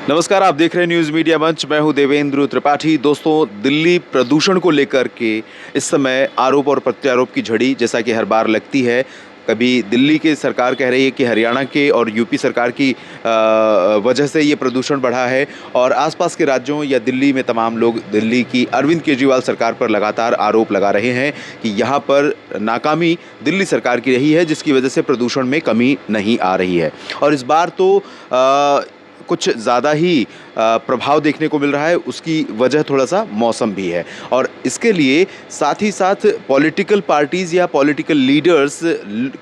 नमस्कार, आप देख रहे हैं न्यूज़ मीडिया मंच। मैं हूं देवेंद्र त्रिपाठी। दोस्तों, दिल्ली प्रदूषण को लेकर के इस समय आरोप और प्रत्यारोप की झड़ी जैसा कि हर बार लगती है। कभी दिल्ली की सरकार कह रही है कि हरियाणा के और यूपी सरकार की वजह से ये प्रदूषण बढ़ा है, और आसपास के राज्यों या दिल्ली में तमाम लोग दिल्ली की अरविंद केजरीवाल सरकार पर लगातार आरोप लगा रहे हैं कि यहाँ पर नाकामी दिल्ली सरकार की रही है, जिसकी वजह से प्रदूषण में कमी नहीं आ रही है। और इस बार तो कुछ ज़्यादा ही प्रभाव देखने को मिल रहा है। उसकी वजह थोड़ा-सा मौसम भी है, और इसके लिए साथ ही साथ पॉलिटिकल पार्टीज़ या पॉलिटिकल लीडर्स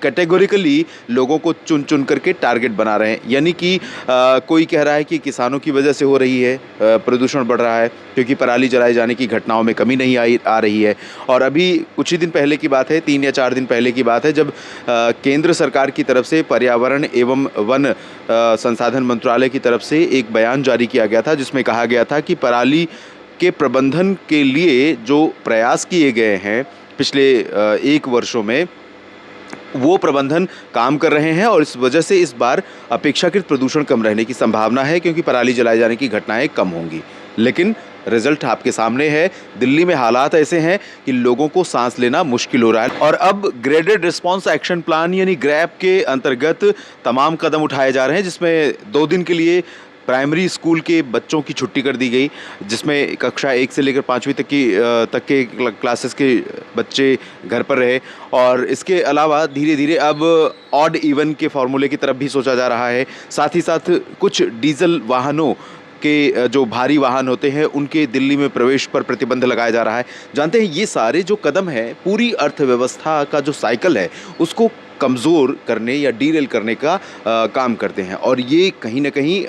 कैटेगोरिकली लोगों को चुन-चुन करके टारगेट बना रहे हैं। यानी कि कोई कह रहा है कि किसानों की वजह से हो रही है प्रदूषण बढ़ रहा है, क्योंकि पराली जलाए जाने की घटनाओं में कमी नहीं आ रही है। और अभी कुछ ही दिन पहले की बात है, 3 या 4 दिन पहले की बात है, जब केंद्र सरकार की तरफ से पर्यावरण एवं वन संसाधन मंत्रालय की तरफ से एक बयान जारी किया गया था, जिसमें कहा गया था कि पराली के प्रबंधन के लिए जो प्रयास किए गए हैं पिछले 1 वर्षों में, वो प्रबंधन काम कर रहे हैं, और इस वजह से इस बार अपेक्षाकृत प्रदूषण कम रहने की संभावना है, क्योंकि पराली जलाए जाने की घटनाएं कम होंगी। लेकिन रिजल्ट आपके सामने है। दिल्ली में हालात ऐसे हैं कि लोगों को सांस लेना मुश्किल हो रहा है, और अब ग्रेडेड रिस्पांस एक्शन प्लान यानी ग्रैप के अंतर्गत तमाम कदम उठाए जा रहे हैं, जिसमें 2 दिन के लिए प्राइमरी स्कूल के बच्चों की छुट्टी कर दी गई, जिसमें कक्षा 1 से लेकर 5वीं तक के क्लासेस के बच्चे घर पर रहे। और इसके अलावा धीरे-धीरे अब ऑड इवन के फॉर्मूले की तरफ भी सोचा जा रहा है। साथ ही साथ कुछ डीजल वाहनों के जो भारी वाहन होते हैं, उनके दिल्ली में प्रवेश पर प्रतिबंध लगाया जा रहा है। जानते हैं, ये सारे जो कदम हैं पूरी अर्थव्यवस्था का जो साइकिल है उसको कमज़ोर करने या डीरेल करने का काम करते हैं, और ये कहीं न कहीं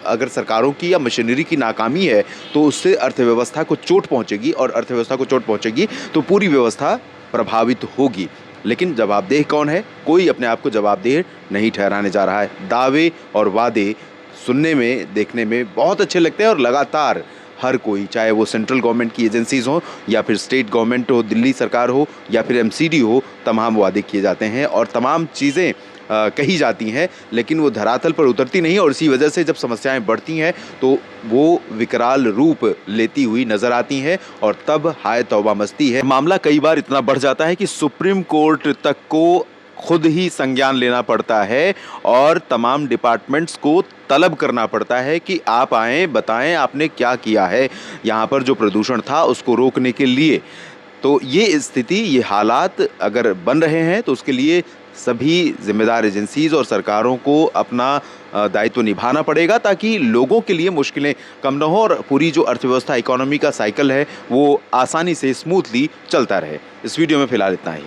अगर सरकारों की या मशीनरी की नाकामी है तो उससे अर्थव्यवस्था को चोट पहुँचेगी, और अर्थव्यवस्था को चोट पहुँचेगी तो पूरी व्यवस्था प्रभावित होगी। लेकिन जवाबदेह कौन है? कोई अपने आप को जवाबदेह नहीं ठहराने जा रहा है। दावे और वादे सुनने में, देखने में बहुत अच्छे लगते हैं, और लगातार हर कोई, चाहे वो सेंट्रल गवर्नमेंट की एजेंसीज़ हों या फिर स्टेट गवर्नमेंट हो, दिल्ली सरकार हो या फिर एमसीडी हो, तमाम वादे किए जाते हैं और तमाम चीज़ें कही जाती हैं, लेकिन वो धरातल पर उतरती नहीं, और इसी वजह से जब समस्याएं बढ़ती हैं तो वो विकराल रूप लेती हुई नज़र आती हैं, और तब हाय तौबा मचती है। मामला कई बार इतना बढ़ जाता है कि सुप्रीम कोर्ट तक को खुद ही संज्ञान लेना पड़ता है, और तमाम डिपार्टमेंट्स को तलब करना पड़ता है कि आप आएँ, बताएँ आपने क्या किया है यहाँ पर जो प्रदूषण था उसको रोकने के लिए। तो ये स्थिति, ये हालात अगर बन रहे हैं तो उसके लिए सभी ज़िम्मेदार एजेंसीज़ और सरकारों को अपना दायित्व निभाना पड़ेगा, ताकि लोगों के लिए मुश्किलें कम ना हो, और पूरी जो अर्थव्यवस्था, इकोनॉमी का साइकिल है वो आसानी से स्मूथली चलता रहे। इस वीडियो में फ़िलहाल इतना ही।